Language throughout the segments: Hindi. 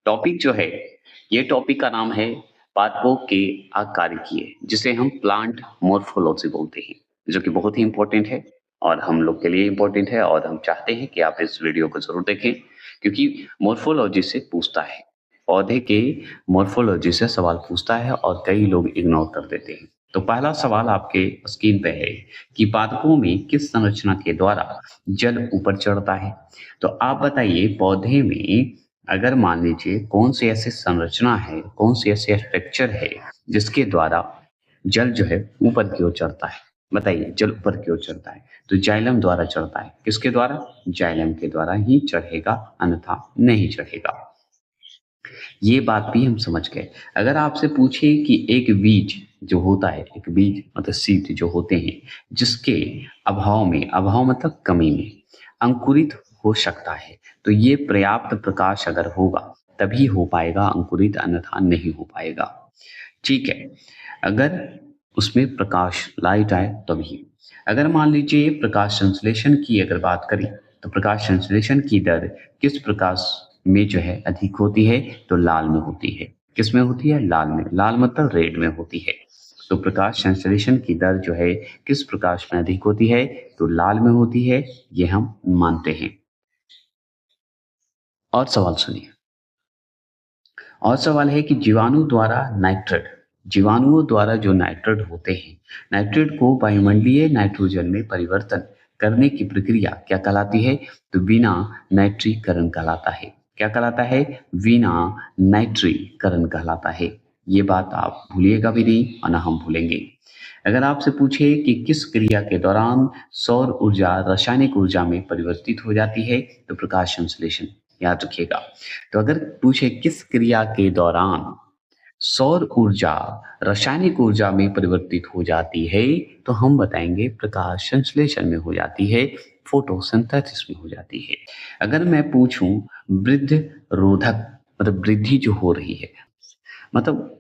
टॉपिक जो है, ये टॉपिक का नाम है पादपों के आकारिकीय, जिसे हम प्लांट मॉर्फोलॉजी बोलते हैं, जो कि बहुत ही इम्पोर्टेंट है और हम लोग के लिए इम्पोर्टेंट है और हम चाहते हैं कि आप इस वीडियो को ज़रूर देखें, क्योंकि मॉर्फोलॉजी से पूछता है। पौधे के मॉर्फोलॉजी से सवाल पूछता है और कई लोग इग्नोर कर देते हैं। तो पहला सवाल आपके स्क्रीन पे है कि पादपों में किस संरचना के द्वारा जल ऊपर चढ़ता है? तो आप बताइए पौधे में अगर मान लीजिए कौन सी ऐसी संरचना है, कौन सी ऐसी स्ट्रक्चर है जिसके द्वारा जल जो है ऊपर की ओर चढ़ता है? बताइए जल ऊपर की ओर चढ़ता है तो जाइलम द्वारा चढ़ता है। किसके द्वारा? जाइलम के द्वारा ही चढ़ेगा, अन्यथा नहीं चढ़ेगा। ये बात भी हम समझ गए। अगर आपसे पूछे कि एक बीज जो होता है, एक बीज मतलब सीड जो होते हैं, जिसके अभाव में, अभाव मतलब कमी में अंकुरित हो सकता है, तो ये पर्याप्त प्रकाश अगर होगा तभी हो पाएगा अंकुरित, अन्यथा नहीं हो पाएगा। ठीक है, अगर उसमें प्रकाश लाइट आए तभी। अगर मान लीजिए प्रकाश संश्लेषण की अगर बात करें, तो प्रकाश संश्लेषण की दर किस प्रकाश में जो है अधिक होती है? तो लाल में होती है। किस में होती है? लाल में। लाल मतलब रेड में होती है। तो प्रकाश संश्लेषण की दर जो है किस प्रकाश में अधिक होती है? तो लाल में होती है, ये हम मानते हैं। और सवाल सुनिए। और सवाल है कि जीवाणु द्वारा नाइट्रेट, जीवाणुओं द्वारा जो नाइट्रेट होते हैं, नाइट्रेट को वायुमंडलीय नाइट्रोजन में परिवर्तन करने की प्रक्रिया क्या कहलाती है? तो बिना नाइट्रीकरण कहलाता है। क्या कहलाता है? बिना नाइट्रीकरण कहलाता है। ये बात आप भूलिएगा भी नहीं और ना हम भूलेंगे। अगर आपसे पूछे कि किस क्रिया के दौरान सौर ऊर्जा रासायनिक ऊर्जा में परिवर्तित हो जाती है, तो प्रकाश संश्लेषण, याद रखिएगा। तो अगर पूछे किस क्रिया के दौरान सौर ऊर्जा रासायनिक ऊर्जा में परिवर्तित हो जाती है, तो हम बताएंगे प्रकाश संश्लेषण में हो जाती है, फोटोसिंथेसिस में हो जाती है। अगर मैं पूछूं वृद्ध रोधक मतलब वृद्धि जो हो रही है, मतलब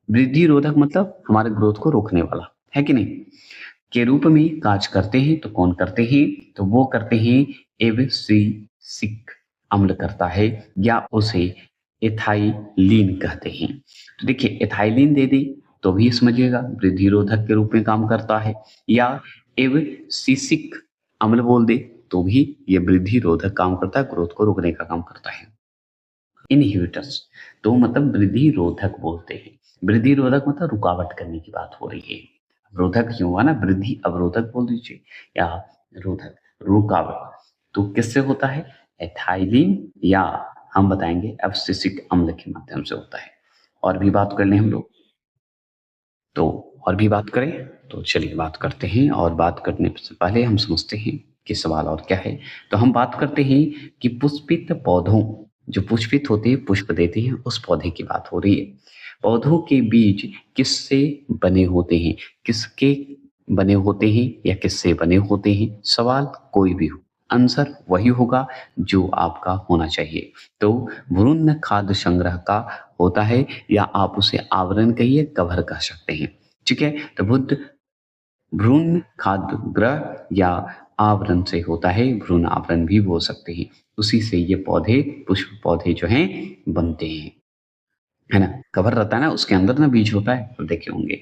वृद्धि रोधक मतलब हमारे ग्रोथ को रोकने वाला, है कि नहीं, के रूप में काज करते हैं, तो कौन करते हैं? तो वो करते हैं एब्सिसिक अम्ल करता है, या उसे एथाइलिन कहते हैं। तो देखिए एथाइलिन दे दी तो भी समझिएगा वृद्धि रोधक के रूप में काम करता है, या एब्सिसिक अम्ल बोल दे तो भी ये वृद्धि रोधक काम करता है, ग्रोथ को रोकने का काम करता है। इनहिबिटर्स तो मतलब वृद्धि रोधक बोलते हैं। वृद्धि रोधक मतलब रुकावट करने की बात हो रही है। रोधक क्यों हुआ ना, वृद्धि अवरोधक बोल दीजिए या रोधक, रुकावट। तो किससे होता है? एथाइलिन या हम बताएंगे एब्सिसिक अम्ल के माध्यम से होता है। और भी बात कर लें हम लोग, तो और भी बात करें तो चलिए बात करते हैं। और बात करने से पहले हम समझते हैं कि सवाल और क्या है। तो हम बात करते हैं कि पुष्पित पौधों, जो पुष्पित होते हैं, पुष्प देते हैं, उस पौधे की बात हो रही है। पौधों के बीज किससे बने होते हैं? किसके बने होते हैं या किससे बने होते हैं? सवाल कोई भी हो, आंसर वही होगा जो आपका होना चाहिए। तो भ्रूण खाद्य संग्रह का होता है, या आप उसे आवरण कहिए, कवर कह सकते हैं। ठीक है, तो बुद्ध भ्रूण खाद्य ग्रह या आवरण से होता है, भ्रूण आवरण भी बोल सकते हैं। उसी से ये पौधे, पुष्प पौधे जो हैं बनते हैं, है ना। कवर रहता है ना, उसके अंदर ना बीज होता है, तो देखे होंगे।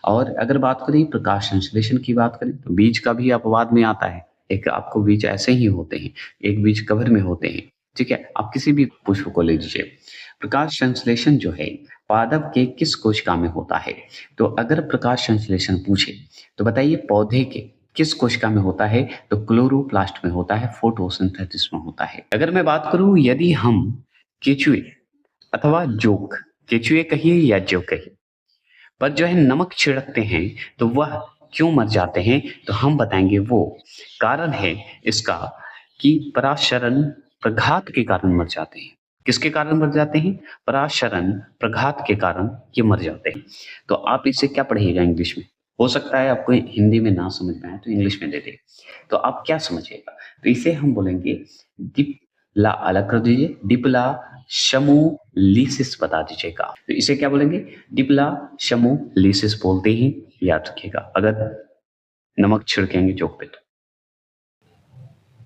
और अगर बात करें प्रकाश संश्लेषण की बात करें, तो बीज का भी अपवाद में आता है। एक आपको बीज ऐसे ही होते हैं, एक बीज कवर में होते हैं। ठीक है, आप किसी भी पुष्प को ले लीजिए। प्रकाश संश्लेषण जो है पादप के किस कोशिका में होता है? तो अगर प्रकाश संश्लेषण पूछे तो बताइए पौधे के किस कोशिका में होता है? तो क्लोरोप्लास्ट में होता है, फोटोसिंथेसिस में होता है। अगर मैं बात करूं, यदि हम केचुए अथवा जोक, केचुए कहिए या जो कहिए, पर जो है नमक छिड़कते हैं तो वह क्यों मर जाते हैं? तो हम बताएंगे वो कारण है इसका कि पराशरण प्रघात के कारण मर जाते हैं। किसके कारण मर जाते हैं? पराशरण प्रघात के कारण ये मर जाते हैं। तो आप इसे क्या पढ़िएगा इंग्लिश में, हो सकता है आपको हिंदी में ना समझ में आए तो इंग्लिश में दे दे, तो आप क्या समझिएगा? तो इसे हम बोलेंगे डिप्ला, अलग कर दीजिए, डिप्ला शमोलिसिस बता दीजिएगा। तो इसे क्या बोलेंगे? डिप्ला शमोलिसिस बोलते हैं, याद रखिएगा अगर नमक छिड़केंगे जोक पे तो।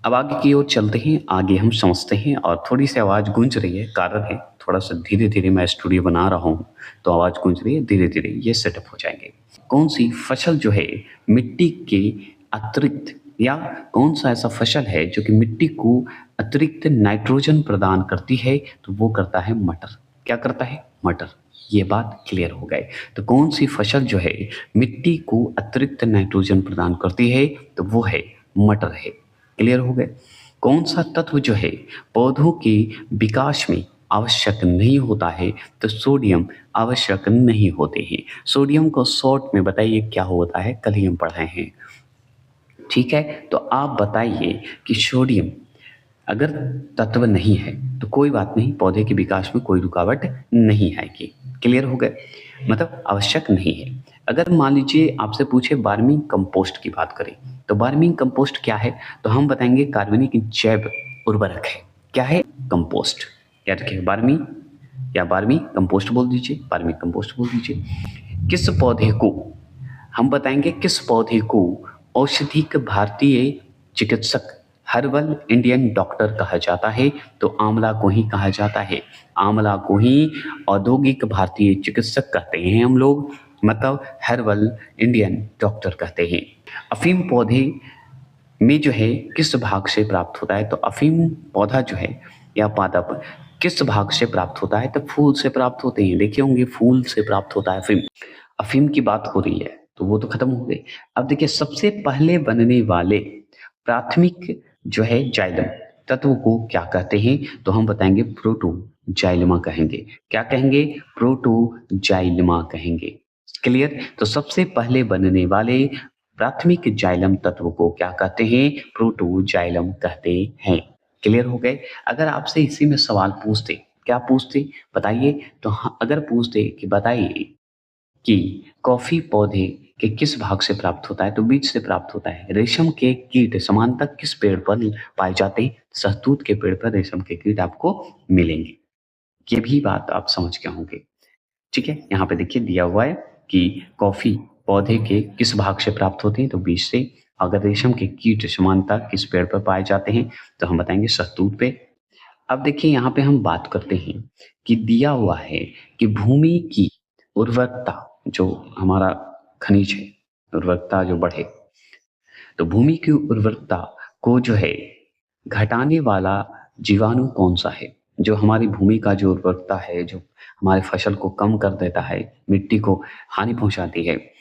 अब आगे की ओर चलते हैं, आगे हम समझते हैं और थोड़ी-सी आवाज़ गूंज रही है, कारण है थोड़ा-सा धीरे-धीरे मैं स्टूडियो बना रहा हूँ, तो आवाज़ गूंज रही है, धीरे-धीरे ये सेटअप हो जाएँगे। कौन-सी फसल जो है मिट्टी के अतिरिक्त या कौन-सा ऐसा फसल है जो कि मिट्टी को अतिरिक्त नाइट्रोजन प्रदान करती है, तो वो करता है मटर। क्या करता है? मटर। ये बात क्लियर हो गए। तो कौन-सी फसल जो है मिट्टी को अतिरिक्त नाइट्रोजन प्रदान करती है, तो वो है मटर है। क्लियर हो गए? कौन सा तत्व जो है पौधों के विकास में आवश्यक नहीं होता है, तो सोडियम आवश्यक नहीं होते हैं। सोडियम को शॉर्ट में बताइए क्या होता है, कल ही हम पढ़े हैं। ठीक है, तो आप बताइए कि सोडियम अगर तत्व नहीं है तो कोई बात नहीं, पौधे के विकास में कोई रुकावट नहीं आएगी। क्लियर हो गए? मतलब आवश्यक नहीं है। अगर मान लीजिए आपसे पूछे वर्मी कंपोस्ट की बात करें, तो वर्मी कंपोस्ट क्या है? तो हम बताएंगे कार्बनिक जैव उर्वरक है। क्या है? कंपोस्ट। याद रखिए, वर्मी या वर्मी कंपोस्ट बोल दीजिए, वर्मी कंपोस्ट बोल दीजिए। किस पौधे को हम बताएंगे, किस पौधे को औषधिक भारतीय चिकित्सक हर्बल इंडियन डॉक्टर कहा जाता है? तो आंवला को ही कहा जाता है। आंवला को ही औद्योगिक भारतीय चिकित्सक कहते हैं हम लोग, मतलब हर्बल इंडियन डॉक्टर कहते हैं। अफीम पौधे में जो है किस भाग से प्राप्त होता है? तो अफीम पौधा जो है या पादप किस भाग से प्राप्त होता है? तो फूल से प्राप्त होते हैं। देखे होंगे फूल से प्राप्त होता है अफीम। अफीम की बात हो रही है तो वो तो खत्म हो गई। अब देखिए सबसे पहले बनने वाले प्राथमिक जो है जाइलम तत्व को क्या कहते हैं? तो हम बताएंगे प्रोटो जाइलमा कहेंगे। क्या कहेंगे? प्रोटो जाइलमा कहेंगे। क्लियर? तो सबसे पहले बनने वाले प्राथमिक जाइलम तत्व को क्या कहते हैं? प्रोटो जाइलम कहते हैं। क्लियर हो गए? अगर आपसे इसी में सवाल पूछते, क्या पूछते बताइए? तो हाँ, अगर पूछते कि बताइए कि कॉफी पौधे के किस भाग से प्राप्त होता है, तो बीज से प्राप्त होता है। रेशम के कीट समानतः किस पेड़ पर पाए जाते हैं? शहतूत के पेड़ पर रेशम के कीट आपको मिलेंगे। ये भी बात आप समझ गए होंगे। ठीक है, यहाँ पे देखिए दिया हुआ है कि कॉफी पौधे के किस भाग से प्राप्त होते हैं, तो बीज से। अगर रेशम के कीट समानतः किस पेड़ पर पाए जाते हैं, तो हम बताएंगे शहतूत पे। अब देखिए यहाँ पे हम बात करते हैं कि दिया हुआ है कि भूमि की उर्वरकता, जो हमारा खनिज है, उर्वरकता जो बढ़े, तो भूमि की उर्वरकता को जो है घटाने वाला जीवाणु कौन सा है? जो हमारी भूमि का जो उर्वरकता है, जो हमारे फसल को कम कर देता है, मिट्टी को हानि पहुंचाती है,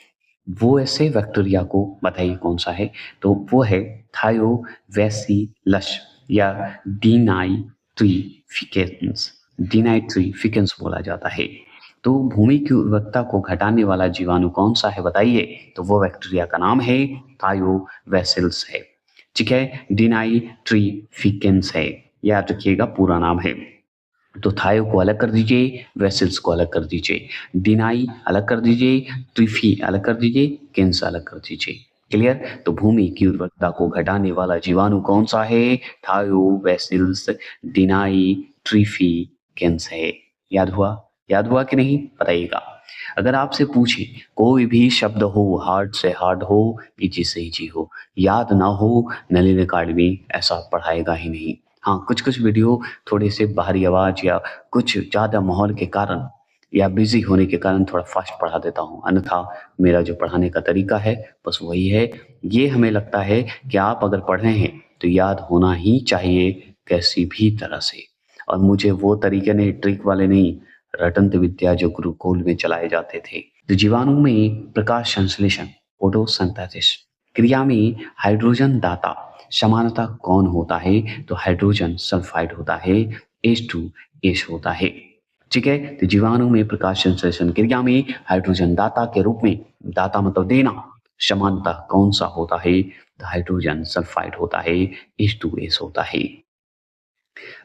वो ऐसे बैक्टीरिया को बताइए कौन सा है? तो वो है थायोबैसिलस या डिनाइट्रिफिकेंस। डिनाइट्रिफिकेंस बोला जाता है। तो भूमि की उर्वरकता को घटाने वाला जीवाणु कौन सा है बताइए? तो वो बैक्टीरिया का नाम है थायोबैसिलस है। ठीक है, डिनाइट्रिफिकेंस है। याद रखिएगा पूरा नाम है। तो थायो को अलग कर दीजिए, वेसल्स को अलग कर दीजिए, डिनाई अलग कर दीजिए, ट्रिफी अलग कर दीजिए, केंस अलग कर दीजिए। क्लियर? तो भूमि की उर्वरकता को घटाने वाला जीवाणु कौन सा है? थायो वेसल्स डिनाई ट्रिफी केंस है। याद हुआ? याद हुआ कि नहीं बताइएगा। अगर आपसे पूछे कोई भी शब्द हो, हार्ड से हार्ड हो, इजी से इजी हो, याद ना हो, नलिनी अकेडमी ऐसा पढ़ाएगा ही नहीं। हाँ, कुछ कुछ वीडियो थोड़े से बाहरी आवाज या कुछ ज़्यादा माहौल के कारण या बिजी होने के कारण थोड़ा फास्ट पढ़ा देता हूँ, अन्यथा मेरा जो पढ़ाने का तरीका है बस वही है। ये हमें लगता है कि आप अगर पढ़ रहे हैं तो याद होना ही चाहिए कैसी भी तरह से। और मुझे वो तरीके नहीं, ट्रिक वाले नहीं, रटंत विद्या जो गुरुकुल में चलाए जाते थे। तो जीवाणु में प्रकाश संश्लेषण फोटोसिंथेसिस क्रिया में हाइड्रोजन दाता समानता कौन होता है? तो हाइड्रोजन सल्फाइड होता है, H2S होता है। ठीक है, तो जीवाणु में प्रकाश संश्लेषण क्रिया में हाइड्रोजन दाता के रूप में, दाता मतलब देना, समानता कौन सा होता है? तो हाइड्रोजन सल्फाइड होता है, H2S होता है।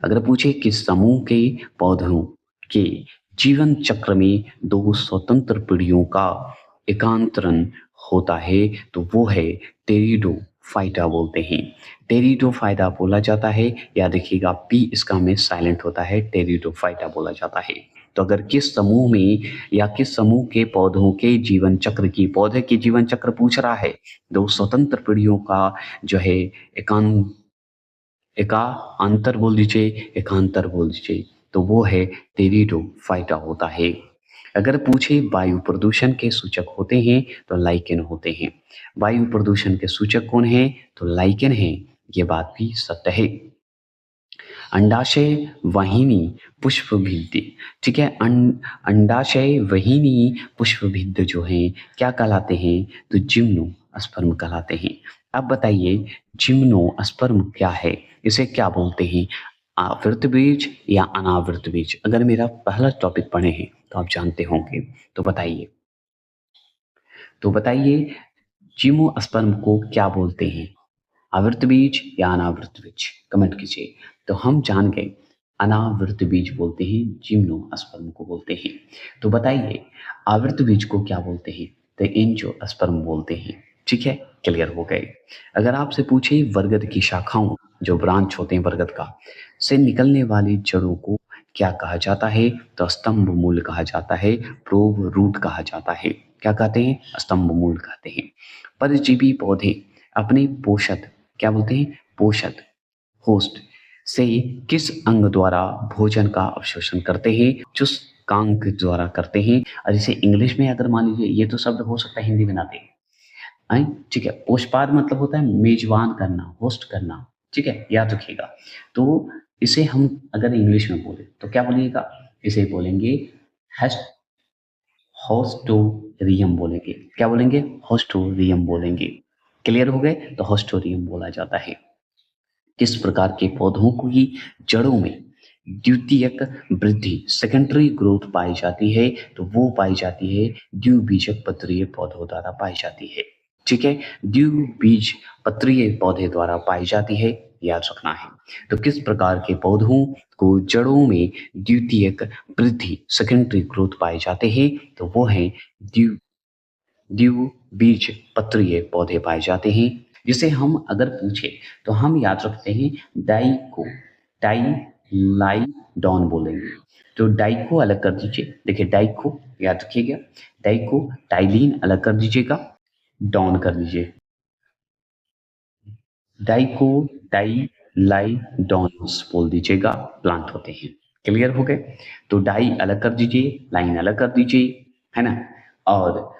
अगर पूछे कि समूह के पौधों के जीवन चक्र में दो स्वतंत्र पीढ़ियों का एकांतरण होता है, तो वो है टेरिडोफाइटा बोलते हैं। टेरिडोफाइटा बोला जाता है, या देखिएगा पी इसका में साइलेंट होता है, टेरिडोफाइटा बोला जाता है। तो अगर किस समूह में या किस समूह के पौधों के जीवन चक्र की, पौधे के जीवन चक्र पूछ रहा है, दो स्वतंत्र पीढ़ियों का जो है एकांत एका अंतर बोल दीजिए, एकांतर बोल दीजिए, तो वो है टेरिडोफाइटा होता है। अगर पूछे वायु प्रदूषण के सूचक होते हैं तो लाइकेन होते हैं। वायु प्रदूषण के सूचक कौन है? तो लाइकेन है। ये बात भी सत्य है। अंडाशय वाहिनी पुष्पभिद, ठीक है, अंडाशय वाहिनी पुष्पभिद जो है क्या कहलाते हैं? तो जिम्नोस्पर्म कहलाते हैं। अब बताइए जिम्नोस्पर्म क्या है, इसे क्या बोलते हैं? आवृत बीज या अनावृत बीज? अगर मेरा पहला टॉपिक पढ़े हैं तो आप जानते होंगे, तो बताइए। तो बताइए जिम्नोस्पर्म को क्या बोलते हैं? आवृत बीज या अनावृत बीज? कमेंट कीजिए। तो हम जान गए अनावृत बीज बोलते हैं, जिम्नोस्पर्म को बोलते हैं। तो बताइए आवृत बीज को क्या बोलते हैं? तो एंजियोस्पर्म बोलते हैं। ठीक है, क्लियर हो गए। अगर आपसे पूछे बरगद की शाखाओं, जो ब्रांच होते हैं बरगद का, से निकलने वाली जड़ों को क्या कहा जाता है? तो स्तंभ मूल कहा जाता है, प्रोब रूट कहा जाता है। क्या कहते हैं? स्तंभ मूल कहते हैं। परजीवी पौधे अपने पोषक, क्या बोलते हैं? पोषक, होस्ट से किस अंग द्वारा भोजन का अवशोषण करते हैं? चुस्कांक द्वारा करते हैं। और इसे इंग्लिश में अगर मान लीजिए, ये तो शब्द हो सकता है हिंदी में ना दे, आए, ठीक है। पोषपाद मतलब होता है मेजबान करना, होस्ट करना, ठीक है, याद रखिएगा। तो इसे हम अगर इंग्लिश में बोले तो क्या बोलिएगा? इसे बोलेंगे होस्टोरियम बोलेंगे। क्या बोलेंगे? होस्टोरियम बोलेंगे। क्लियर हो गए? तो होस्टोरियम बोला जाता है। किस प्रकार के पौधों की जड़ों में द्वितीयक वृद्धि, सेकेंडरी ग्रोथ पाई जाती है? तो वो पाई जाती है द्विबीजक पत्रीय पौधों द्वारा पाई जाती है। ठीक है, द्विबीज पत्रीय पौधे द्वारा पाई जाती है, याद रखना है। तो किस प्रकार के पौधों को जड़ों में द्वितीयक वृद्धि, सेकेंडरी ग्रोथ पाए जाते हैं? तो वो है द्विबीज पत्रीय पौधे पाए जाते हैं। जिसे हम अगर पूछे तो हम याद रखते हैं डाइको, डाइलाइडॉन बोलेंगे। तो डाइको अलग कर दीजिए, देखिए डाइको याद रखिएगा, डाइको टाइलिन अलग कर दीजिएगा, डॉन कर दीजिए। डाइको डाइलाइडॉन्स बोल दीजिएगा, प्लांट होते हैं। क्लियर हो गए? तो डाई अलग कर दीजिए, लाइन अलग कर दीजिए, है ना, और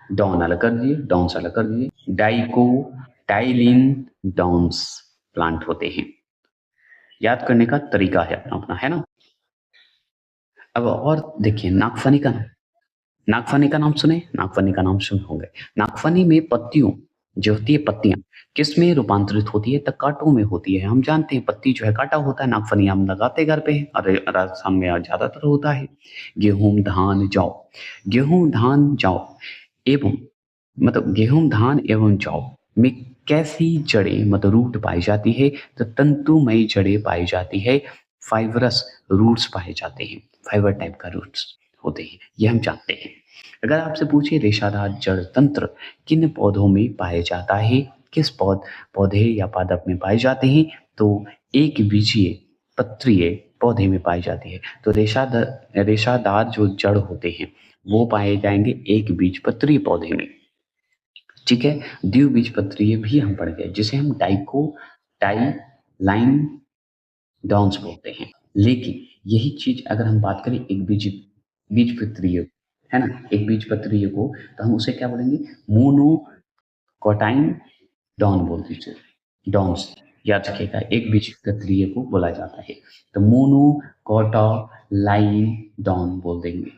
डॉन अलग कर दीजिए, डॉन्स अलग कर दीजिए। डाइको टाइलिन डॉन्स प्लांट होते हैं। याद करने का तरीका है अपना अपना, है ना। अब और देखिए नागफनी का नाम, नागफनी का नाम सुने, नागफनी का नाम सुने होंगे। नागफनी में पत्तियों, जो होती है पत्तियां, किस में रूपांतरित होती है? तो कांटों में होती है। हम जानते हैं पत्ती जो है कांटा होता है, नागफनी हम लगाते घर पे हैं और राजस्थान में ज्यादातर होता है। गेहूं धान जौ, गेहूं धान जौ एवं, मतलब गेहूं धान एवं जौ में कैसी जड़ें, मतलब रूट पाई जाती है? तो तंतुमयी जड़ें पाई जाती है, फाइबरस रूट्स पाए जाते हैं, फाइबर टाइप का रूट्स होते हैं, ये हम जानते हैं। अगर आपसे पूछे रेशादार जड़ तंत्र किन पौधों में पाया जाता है? किस पौधे या पादप में पाए जाते हैं? तो एक बीजीय पत्रीय पौधे में पाई जाती है। तो रेशादार जो जड़ होते हैं वो पाए जाएंगे एक बीजपत्री पौधे में। ठीक है, द्विबीजपत्रीय भी हम पढ़ गए, जिसे हम डाइको टाइलाइन डॉन्स बोलते हैं। लेकिन यही चीज अगर हम बात करें एक बीजपत्रीय, है ना, एक बीजपत्रीय को, तो हम उसे क्या बोलेंगे? मोनोकोटाइन डॉन बोल दीजिए, डॉन्स याद रखिएगा, एक बीजपत्रीय को बोला जाता है। तो मोनोकोटालाइन डॉन बोल देंगे।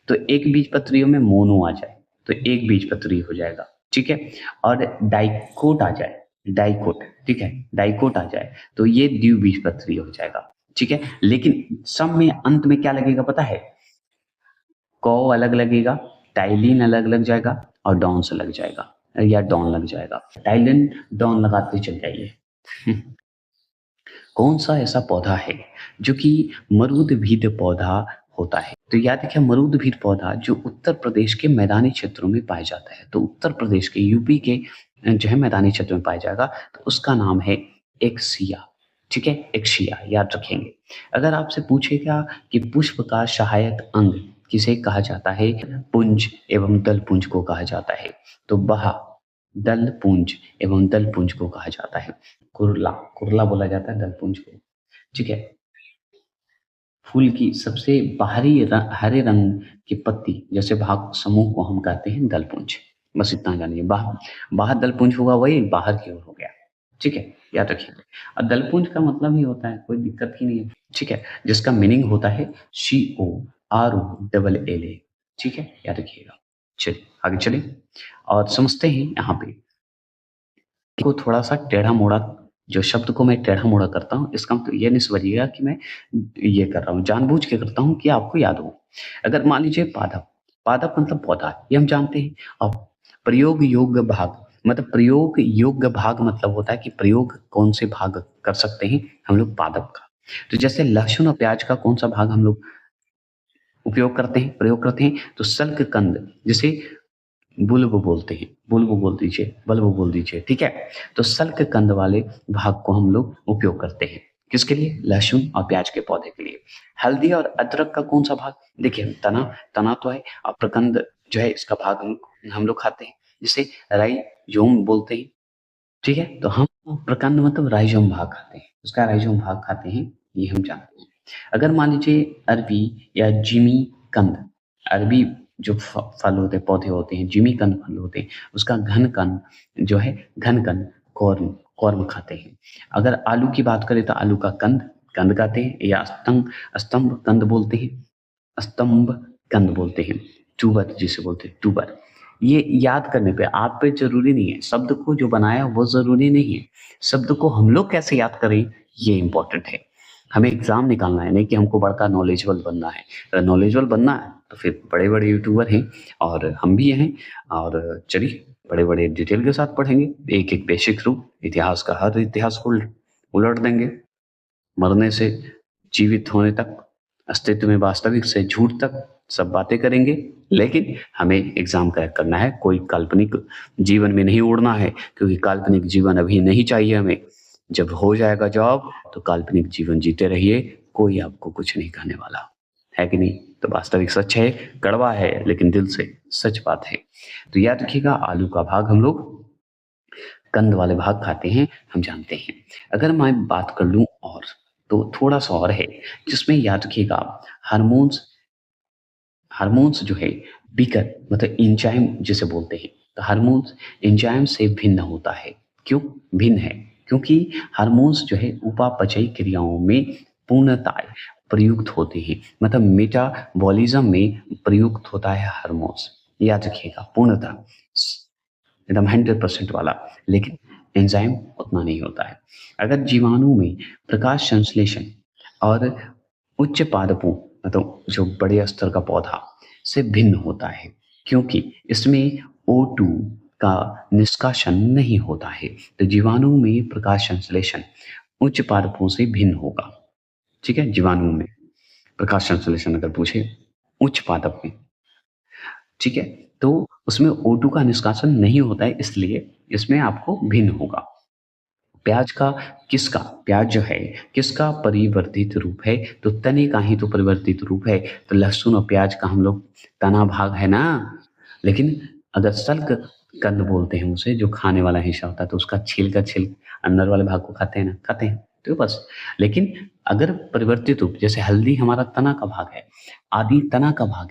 तो एक बीजपत्रियों में मोनो आ जाए तो एक बीजपत्री हो जाएगा, ठीक है। और डाइकोट आ जाए, डाइकोट, ठीक है, डाइकोट आ जाए तो ये द्विबीजपत्री हो जाएगा, ठीक है। लेकिन सब में अंत में क्या लगेगा पता है? कौ अलग लगेगा, टाइलिन अलग लग जाएगा और डॉन से लग जाएगा, या डॉन लग जाएगा। टाइलिन डॉन लगाते चल जाइए। कौन सा ऐसा पौधा है जो कि मरुदभिद पौधा होता है? तो याद रखिए मरुदभिद पौधा जो उत्तर प्रदेश के मैदानी क्षेत्रों में पाया जाता है, तो उत्तर प्रदेश के यूपी के जो है मैदानी क्षेत्र में पाया जाएगा, तो उसका नाम है एक्सिया। ठीक है, एक्सिया याद रखेंगे। अगर आपसे पूछेगा कि पुष्प का सहायक अंग किसे कहा जाता है? पुंज एवं दल पुंज को कहा जाता है। तो वह दलपुंज एवं दलपुंज को कहा जाता है। कुरला, कुरला बोला जाता है दलपुंज को। ठीक है। फूल की सबसे बाहरी हरे रंग की पत्ती जैसे भाग समूह को हम कहते हैं दलपुंज। बस इतना जानिए। बाहर दलपुंज हुआ वही बाहर की ओर हो गया। ठीक है, याद रखिएगा। और दलपुंज का मतलब ही होता है, कोई दिक्कत ही नहीं है। ठीक है, जिसका मीनिंग होता है COROLLA। ठीक है, याद रखिएगा। चलिए आगे चलिए और समझते हैं यहाँ पे को थोड़ा सा टेढ़ा मोड़ा। जो शब्द को मैं टेढ़ा मोड़ा करता हूँ इसका मतलब ये नहीं समझिएगा कि मैं ये कर रहा हूँ, जानबूझ के करता हूँ कि आपको याद हो। अगर मान लीजिए पादप, पादप मतलब पौधा, ये हम जानते हैं। और प्रयोग योग्य भाग, मतलब प्रयोग योग्य भाग मतलब होता है कि प्रयोग कौन से भाग कर सकते हैं हम लोग पादप का। तो जैसे लहसुन और प्याज का कौन सा भाग हम लोग उपयोग करते हैं, प्रयोग करते हैं, तो सल्क कंद जिसे बुल्ब बोलते हैं, बुल्ब बोल दीजिए, बल्ब बोल दीजिए। ठीक है, तो सल्क कंद वाले भाग को हम लोग उपयोग करते हैं किसके लिए, लहसुन और प्याज के पौधे के लिए। हल्दी और अदरक का कौन सा भाग, देखिए तना, तना तो है, और प्रकंद जो है इसका भाग हम लोग खाते हैं जिसे राइजोम बोलते हैं। ठीक है, तो हम प्रकंद मतलब राइजोम भाग खाते हैं, उसका राइजोम भाग खाते हैं, ये हम जानते हैं। अगर मान लीजिए अरबी या जिमी कंद, अरबी जो फल होते हैं, पौधे होते हैं, जिमी कंद फल होते हैं, उसका घन कंद जो है, घन कंद कॉर्म, कॉर्म खाते हैं। अगर आलू की बात करें तो आलू का कंद, कंद खाते हैं, या स्तंभ, स्तंभ कंद बोलते हैं, स्तंभ कंद बोलते हैं, ट्यूबर जिसे बोलते हैं, ट्यूबर। ये याद करने पे आप पे जरूरी नहीं है, शब्द को जो बनाया वो जरूरी नहीं है, शब्द को हम लोग कैसे याद करें ये इंपॉर्टेंट है। हमें एग्जाम निकालना है, नहीं कि हमको बड़का नॉलेजेबल बनना है। अगर नॉलेजेबल बनना है तो फिर बड़े बड़े यूट्यूबर हैं और हम भी हैं, और चलिए बड़े बड़े डिटेल के साथ पढ़ेंगे, एक एक बेसिक रूप इतिहास का, हर इतिहास को उलट देंगे, मरने से जीवित होने तक, अस्तित्व में वास्तविक से झूठ तक, सब बातें करेंगे। लेकिन हमें एग्जाम क्रैक करना है, कोई काल्पनिक जीवन में नहीं उड़ना है, क्योंकि काल्पनिक जीवन अभी नहीं चाहिए हमें। जब हो जाएगा जॉब तो काल्पनिक जीवन जीते रहिए, कोई आपको कुछ नहीं कहने वाला है कि नहीं। तो वास्तविक सच है, कड़वा है, लेकिन दिल से सच बात है। तो याद रखिएगा, आलू का भाग हम लोग कंद वाले भाग खाते हैं, हम जानते हैं। अगर मैं बात कर लूं और, तो थोड़ा सा और है जिसमें याद रखिएगा, हार्मोन्स, हार्मोन्स जो है बीकर मतलब एंजाइम जिसे बोलते हैं, तो हार्मोन्स एंजाइम से भिन्न होता है। क्यों भिन्न है, क्योंकि हार्मोन्स जो है उपापचयी क्रियाओं में पूर्णतः प्रयुक्त होते हैं, मतलब मेटाबॉलिज्म में प्रयुक्त होता है हार्मोन्स। याद रखिएगा, पूर्णतः एकदम 100% वाला, लेकिन एंजाइम उतना नहीं होता है। अगर जीवाणु में प्रकाश संश्लेषण और उच्च पादपों, मतलब जो बड़े स्तर का पौधा से भिन्न होता है, क्योंकि इसमें O2 का निष्कासन नहीं होता है, तो जीवाणु में प्रकाश संश्लेषण उच्च पादपों से भिन्न होगा। ठीक है, जीवाणु में प्रकाश संश्लेषण अगर पूछे उच्च पादप में, ठीक है, तो उसमें O2 का निष्कासन नहीं होता है, इसलिए इसमें आपको भिन्न होगा। प्याज का, किसका, प्याज जो है किसका परिवर्तित रूप है, तो तने का ही तो परिवर्तित रूप है। तो लहसुन और प्याज का हम लोग तना भाग है ना, लेकिन अगर सल्क कंद बोलते हैं उसे, जो खाने वाला हिस्सा होता है, तो उसका छिल का छिल अंदर वाले भाग को खाते हैं ना, खाते हैं, तो बस। लेकिन अगर परिवर्तित रूप, जैसे हल्दी हमारा तना का भाग है, आदि तना का भाग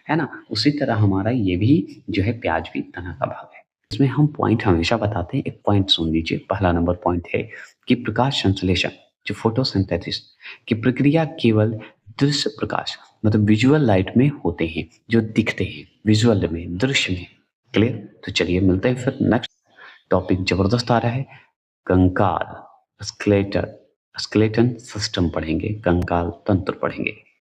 है ना, उसी तरह हमारा ये भी जो है प्याज भी तना का भाग है। इसमें हम पॉइंट हमेशा बताते हैं, एक पॉइंट सुन लीजिए। पहला नंबर पॉइंट है कि प्रकाश संश्लेषण जो फोटोसिंथेसिस की प्रक्रिया केवल दृश्य प्रकाश मतलब विजुअल लाइट में होते हैं, जो दिखते हैं विजुअल में, दृश्य में। क्लियर, तो चलिए मिलते हैं फिर नेक्स्ट टॉपिक, जबरदस्त आ रहा है, कंकाल स्केलेटन सिस्टम पढ़ेंगे, कंकाल तंत्र पढ़ेंगे।